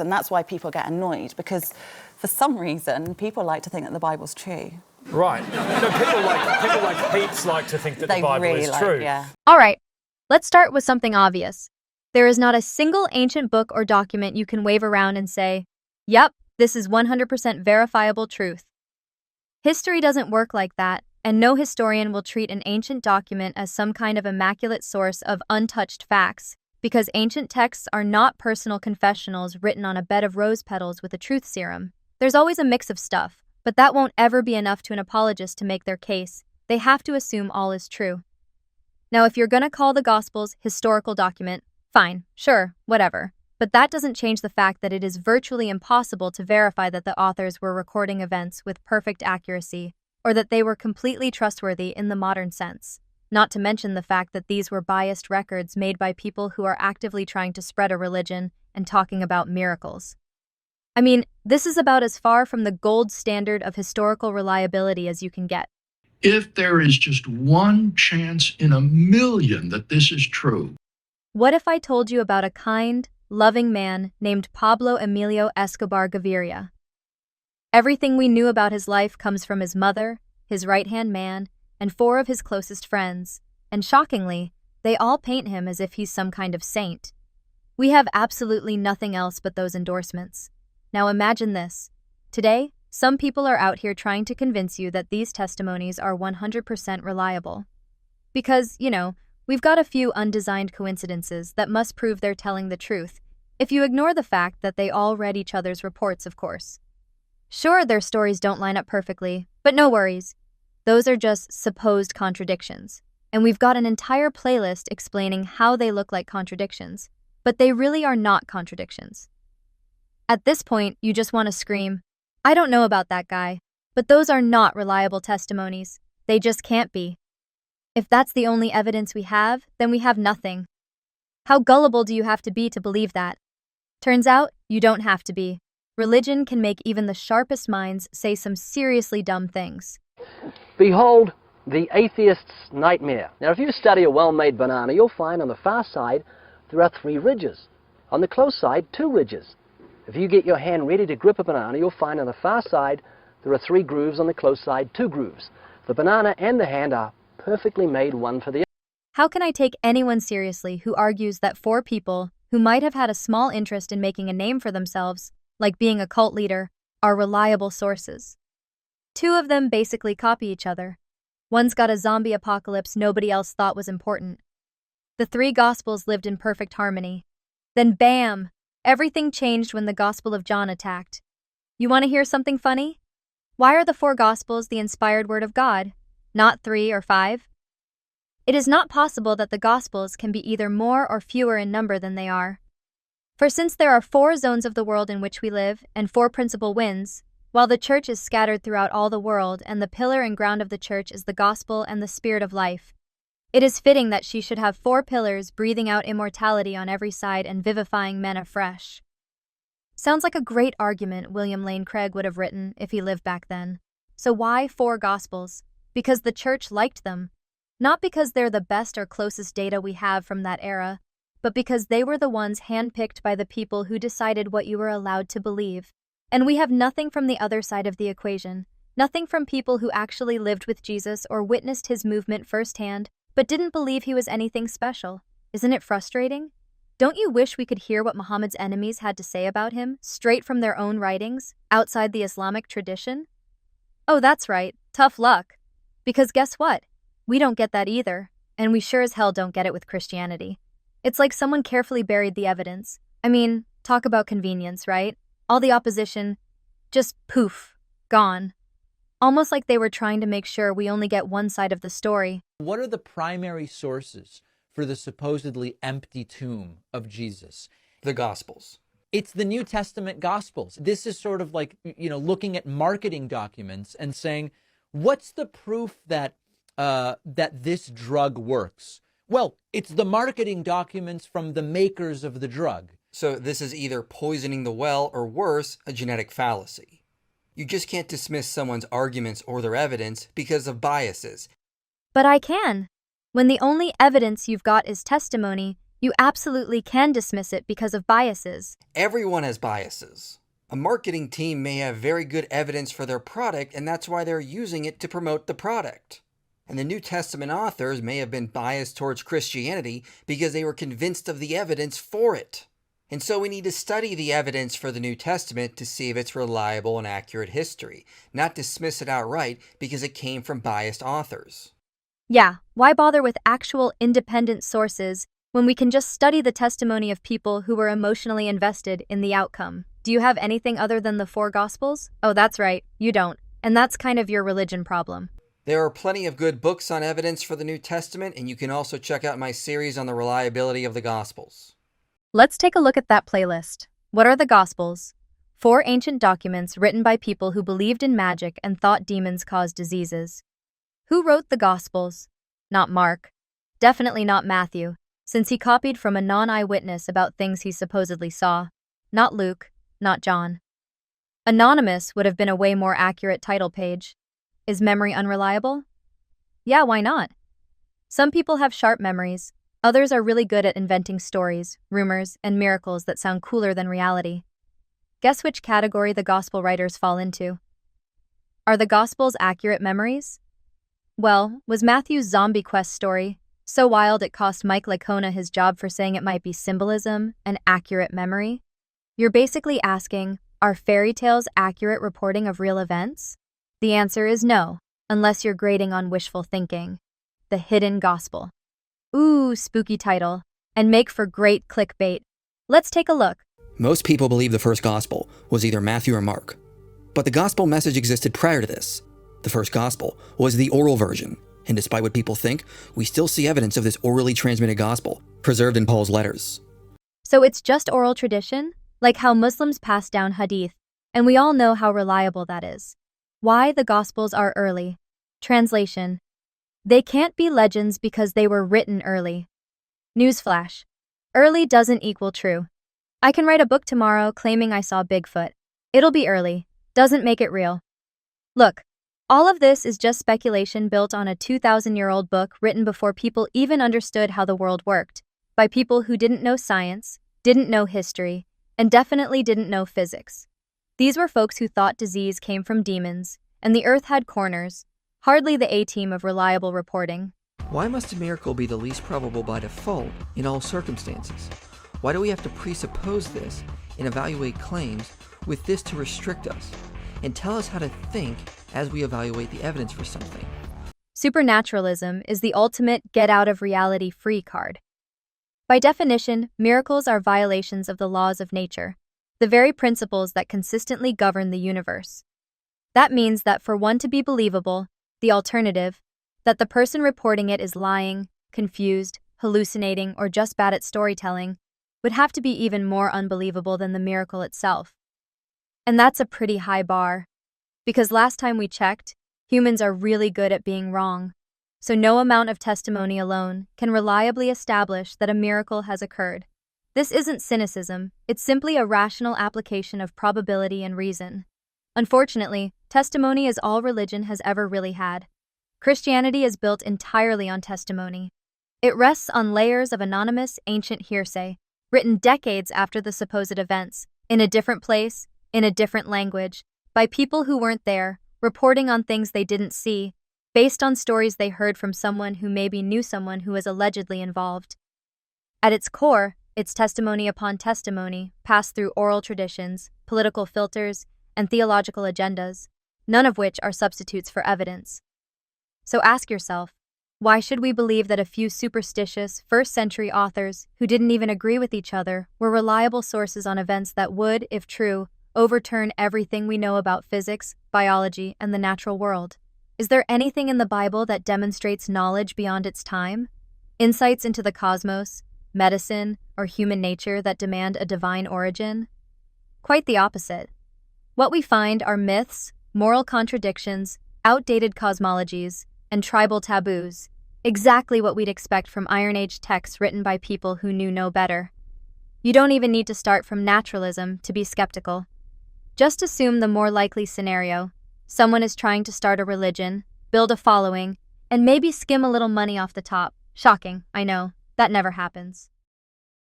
books, and that's why people get annoyed, because for some reason, people like to think that the Bible's true. Right. No, people like Pete's like to think that the Bible really is true. Yeah. All right, let's start with something obvious. There is not a single ancient book or document you can wave around and say, yep, this is 100% verifiable truth. History doesn't work like that, and no historian will treat an ancient document as some kind of immaculate source of untouched facts, because ancient texts are not personal confessionals written on a bed of rose petals with a truth serum. There's always a mix of stuff, but that won't ever be enough to an apologist to make their case. They have to assume all is true. Now, if you're going to call the Gospels historical document, fine, sure, whatever. But that doesn't change the fact that it is virtually impossible to verify that the authors were recording events with perfect accuracy, or that they were completely trustworthy in the modern sense. Not to mention the fact that these were biased records made by people who are actively trying to spread a religion and talking about miracles. I mean, this is about as far from the gold standard of historical reliability as you can get. If there is just one chance in a million that this is true. What if I told you about a kind, loving man named Pablo Emilio Escobar Gaviria? Everything we knew about his life comes from his mother, his right-hand man, and 4 of his closest friends, and shockingly, they all paint him as if he's some kind of saint. We have absolutely nothing else but those endorsements. Now imagine this. Today, some people are out here trying to convince you that these testimonies are 100% reliable. Because, we've got a few undesigned coincidences that must prove they're telling the truth, if you ignore the fact that they all read each other's reports, of course. Sure, their stories don't line up perfectly, but no worries. Those are just supposed contradictions, and we've got an entire playlist explaining how they look like contradictions, but they really are not contradictions. At this point, you just want to scream, I don't know about that guy, but those are not reliable testimonies. They just can't be. If that's the only evidence we have, then we have nothing. How gullible do you have to be to believe that? Turns out, you don't have to be. Religion can make even the sharpest minds say some seriously dumb things. Behold, the atheist's nightmare. Now, if you study a well-made banana, you'll find on the far side there are 3 ridges. On the close side, 2 ridges. If you get your hand ready to grip a banana, you'll find on the far side there are 3 grooves, on the close side 2 grooves. The banana and the hand are perfectly made one for the other. How can I take anyone seriously who argues that 4 people who might have had a small interest in making a name for themselves, like being a cult leader, are reliable sources? 2 of them basically copy each other. One's got a zombie apocalypse nobody else thought was important. The 3 Gospels lived in perfect harmony. Then bam! Everything changed when the Gospel of John attacked. You want to hear something funny? Why are the 4 Gospels the inspired word of God, not 3 or 5? It is not possible that the Gospels can be either more or fewer in number than they are. For since there are 4 zones of the world in which we live and 4 principal winds, while the church is scattered throughout all the world and the pillar and ground of the church is the gospel and the spirit of life, it is fitting that she should have 4 pillars breathing out immortality on every side and vivifying men afresh. Sounds like a great argument William Lane Craig would have written if he lived back then. So why 4 Gospels? Because the church liked them. Not because they're the best or closest data we have from that era, but because they were the ones handpicked by the people who decided what you were allowed to believe. And we have nothing from the other side of the equation, nothing from people who actually lived with Jesus or witnessed his movement firsthand, but didn't believe he was anything special. Isn't it frustrating? Don't you wish we could hear what Muhammad's enemies had to say about him, straight from their own writings, outside the Islamic tradition? Oh, that's right, tough luck. Because guess what? We don't get that either, and we sure as hell don't get it with Christianity. It's like someone carefully buried the evidence. I mean, talk about convenience, right? All the opposition, just poof, gone. Almost like they were trying to make sure we only get one side of the story. What are the primary sources for the supposedly empty tomb of Jesus? The Gospels. It's the New Testament Gospels. This is sort of like, looking at marketing documents and saying, what's the proof that this drug works? Well, it's the marketing documents from the makers of the drug. So this is either poisoning the well or worse, a genetic fallacy. You just can't dismiss someone's arguments or their evidence because of biases. But I can. When the only evidence you've got is testimony, You absolutely can dismiss it because of biases. Everyone has biases. A marketing team may have very good evidence for their product, and that's why they're using it to promote the product. And the New Testament authors may have been biased towards Christianity because they were convinced of the evidence for it. And so we need to study the evidence for the New Testament to see if it's reliable and accurate history, not dismiss it outright because it came from biased authors. Yeah, why bother with actual independent sources when we can just study the testimony of people who were emotionally invested in the outcome? Do you have anything other than the 4 Gospels? Oh, that's right, you don't. And that's kind of your religion problem. There are plenty of good books on evidence for the New Testament, and you can also check out my series on the reliability of the Gospels. Let's take a look at that playlist. What are the Gospels? 4 ancient documents written by people who believed in magic and thought demons caused diseases. Who wrote the Gospels? Not Mark. Definitely not Matthew, since he copied from a non-eyewitness about things he supposedly saw. Not Luke, not John. Anonymous would have been a way more accurate title page. Is memory unreliable? Yeah, why not? Some people have sharp memories. Others are really good at inventing stories, rumors, and miracles that sound cooler than reality. Guess which category the gospel writers fall into? Are the Gospels accurate memories? Well, was Matthew's zombie quest story so wild it cost Mike Licona his job for saying it might be symbolism and accurate memory? You're basically asking, are fairy tales accurate reporting of real events? The answer is no, unless you're grading on wishful thinking. The Hidden Gospel. Ooh, spooky title, and make for great clickbait. Let's take a look. Most people believe the first gospel was either Matthew or Mark. But the gospel message existed prior to this. The first gospel was the oral version, and despite what people think, we still see evidence of this orally transmitted gospel preserved in Paul's letters. So it's just oral tradition? Like how Muslims pass down hadith, and we all know how reliable that is. Why the Gospels are early. Translation. They can't be legends because they were written early. Newsflash. Early doesn't equal true. I can write a book tomorrow claiming I saw Bigfoot. It'll be early. Doesn't make it real. Look, all of this is just speculation built on a 2,000-year-old book written before people even understood how the world worked, by people who didn't know science, didn't know history, and definitely didn't know physics. These were folks who thought disease came from demons, and the earth had corners, hardly the A-team of reliable reporting. Why must a miracle be the least probable by default in all circumstances? Why do we have to presuppose this and evaluate claims with this to restrict us and tell us how to think as we evaluate the evidence for something? Supernaturalism is the ultimate get-out-of-reality-free card. By definition, miracles are violations of the laws of nature, the very principles that consistently govern the universe. That means that for one to be believable, the alternative, that the person reporting it is lying, confused, hallucinating, or just bad at storytelling, would have to be even more unbelievable than the miracle itself. And that's a pretty high bar. Because last time we checked, humans are really good at being wrong. So no amount of testimony alone can reliably establish that a miracle has occurred. This isn't cynicism, it's simply a rational application of probability and reason. Unfortunately, testimony is all religion has ever really had. Christianity is built entirely on testimony. It rests on layers of anonymous, ancient hearsay, written decades after the supposed events, in a different place, in a different language, by people who weren't there, reporting on things they didn't see, based on stories they heard from someone who maybe knew someone who was allegedly involved. At its core, it's testimony upon testimony, passed through oral traditions, political filters, and theological agendas, none of which are substitutes for evidence. So ask yourself, why should we believe that a few superstitious, first-century authors who didn't even agree with each other were reliable sources on events that would, if true, overturn everything we know about physics, biology, and the natural world? Is there anything in the Bible that demonstrates knowledge beyond its time? Insights into the cosmos, medicine, or human nature that demand a divine origin? Quite the opposite. What we find are myths, moral contradictions, outdated cosmologies, and tribal taboos, exactly what we'd expect from Iron Age texts written by people who knew no better. You don't even need to start from naturalism to be skeptical. Just assume the more likely scenario. Someone is trying to start a religion, build a following, and maybe skim a little money off the top. Shocking, I know. That never happens.